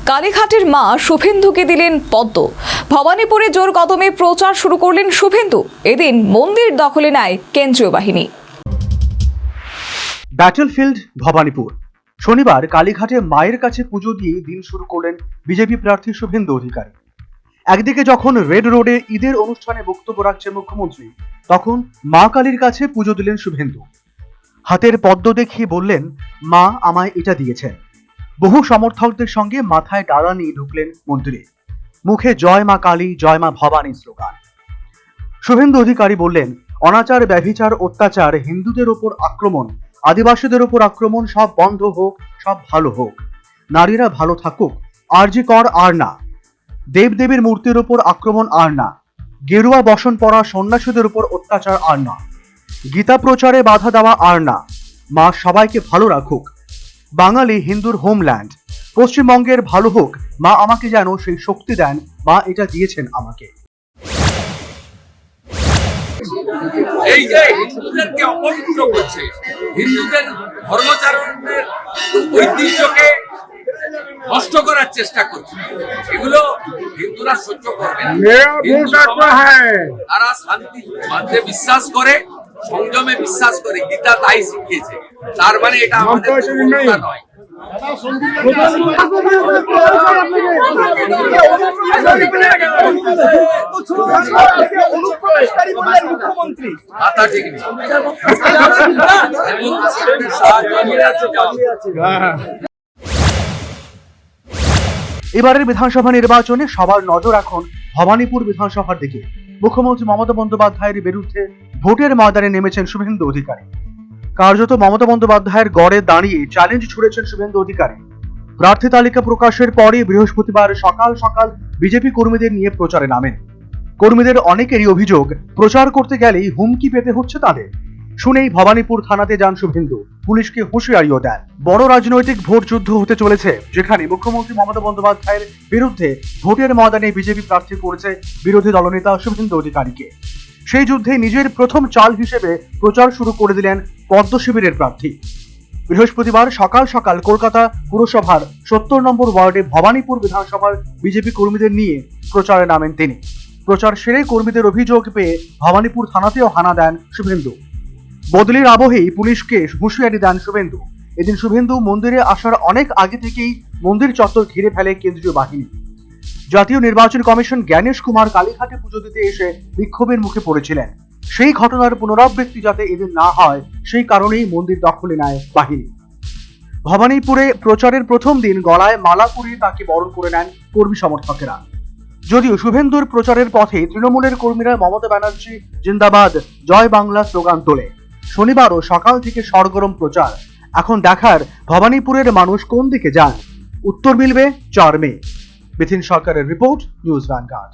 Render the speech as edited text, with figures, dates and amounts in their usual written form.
কালীঘাটের মা শুভেন্দুকে দিলেন পদ্ম। ভবানীপুরে জোর কদমে প্রচার শুরু করলেন শুভেন্দু। এদিন মন্দির দখলে নেয় কেন্দ্রীয় বাহিনী। ব্যাটলফিল্ড ভবানীপুর। শনিবার কালীঘাটে মায়ের কাছে পুজো দিয়ে দিন শুরু করলেন বিজেপি প্রার্থী শুভেন্দু অধিকারী। একদিকে যখন রেড রোডে ঈদের অনুষ্ঠানে বক্তব্য রাখছেন মুখ্যমন্ত্রী, তখন মা কালীর কাছে পুজো দিলেন শুভেন্দু। হাতের পদ্ম দেখিয়ে বললেন, মা আমায় এটা দিয়েছেন। বহু সমর্থকদের সঙ্গে মাথায় ডালা নিয়ে ঢুকলেন মন্দিরে। মুখে জয় মা কালী, জয় মা ভবানী স্লোগান। শুভেন্দু অধিকারী বললেন, অনাচার, ব্যভিচার, অত্যাচার, হিন্দুদের ওপর আক্রমণ, আদিবাসীদের ওপর আক্রমণ সব বন্ধ হোক, সব ভালো হোক। নারীরা ভালো থাকুক, আরজি কর আর না। দেবদেবীর মূর্তির ওপর আক্রমণ আর না। গেরুয়া বসন পরা সন্ন্যাসীদের উপর অত্যাচার আর না। গীতা প্রচারে বাধা দেওয়া আর না। মা সবাইকে ভালো রাখুক। বাঙালি হিন্দুর হোমল্যান্ড। পশ্চিমবঙ্গের ভালো হোক। মা আমাকে যেন সেই শক্তি দেন। মা এটা দিয়েছেন আমাকে। এই যে হিন্দুদেরকে অপবিত্র করছে, হিন্দুদের ধর্মচারণের ঐতিহ্যকে নষ্ট করার চেষ্টা করছে, এগুলো হিন্দুরা সহ্য করবে না। তারা শান্তি মানতে বিশ্বাস করে, সংযমে বিশ্বাস করে, গীতা তাই শিখিয়েছে। তার মানে এটা আমাদের দুর্বলতা নয়। এবারের বিধানসভা নির্বাচনে সবার নজর এখন ভবানীপুর বিধানসভার দিকে। মুখ্যমন্ত্রী মমতা বন্দ্যোপাধ্যায়ের বিরুদ্ধে ভোটের ময়দানে নেমেছেন শুভেন্দু অধিকারী। কার্যত মমতা বন্দ্যোপাধ্যায়ের গড়ে দাঁড়িয়ে চ্যালেঞ্জ ছুড়েছেন শুভেন্দু অধিকারী। প্রার্থী তালিকা প্রকাশের পরে বৃহস্পতিবার সকাল সকাল বিজেপি কর্মীদের নিয়ে প্রচারে নামেন। কর্মীদের অনেকেরই অভিযোগ, প্রচার করতে গেলেই হুমকি পেতে হচ্ছে তাদের। শুনেই ভবানীপুর থানাতে যান শুভেন্দু, পুলিশকে হুঁশিয়ারিও দেন। বড় রাজনৈতিক ভোট যুদ্ধ হতে চলেছে, যেখানে মুখ্যমন্ত্রী মমতা বন্দ্যোপাধ্যায়ের বিরুদ্ধে ভোটের ময়দানে বিজেপি প্রার্থী করেছে বিরোধী দলনেতা শুভেন্দু অধিকারীকে। সেই যুদ্ধে নিজের প্রথম চাল হিসেবে প্রচার শুরু করে দিলেন পদ্ম শিবিরের প্রার্থী। বৃহস্পতিবার সকাল সকাল কলকাতা পুরসভার 70 নম্বর ওয়ার্ডে ভবানীপুর বিধানসভার বিজেপি কর্মীদের নিয়ে প্রচারে নামেন তিনি। প্রচার সেরে কর্মীদের অভিযোগ পেয়ে ভবানীপুর থানাতেও হানা দেন শুভেন্দু। বদলির আবহেই পুলিশকে হুঁশিয়ারি দেন শুভেন্দু। এদিন শুভেন্দু মন্দিরে আসার অনেক আগে থেকেই মন্দির চত্বর ঘিরে ফেলে কেন্দ্রীয় বাহিনী। জাতীয় নির্বাচন কমিশন জ্ঞানেশ কুমার কালীঘাটে পুজো দিতে এসে বিক্ষোভের মুখে পড়েছিলেন। সেই ঘটনার পুনরাবৃত্তি যাতে এদিন না হয়, সেই কারণেই মন্দির দখলে নেয় বাহিনী। ভবানীপুরে প্রচারের প্রথম দিন গলায় মালা পরিয়ে তাকে বরণ করে নেন কর্মী সমর্থকেরা। যদিও শুভেন্দুর প্রচারের পথে তৃণমূলের কর্মীরা মমতা ব্যানার্জি জিন্দাবাদ, জয় বাংলা স্লোগান তোলে। শনিবারও সকাল থেকে সরগরম প্রচার। এখন দেখার ভবানীপুরের মানুষ কোন দিকে যান। উত্তর মিলবে 4 মে। বিথিন সরকারের রিপোর্ট, নিউজ ভ্যানগার্ড।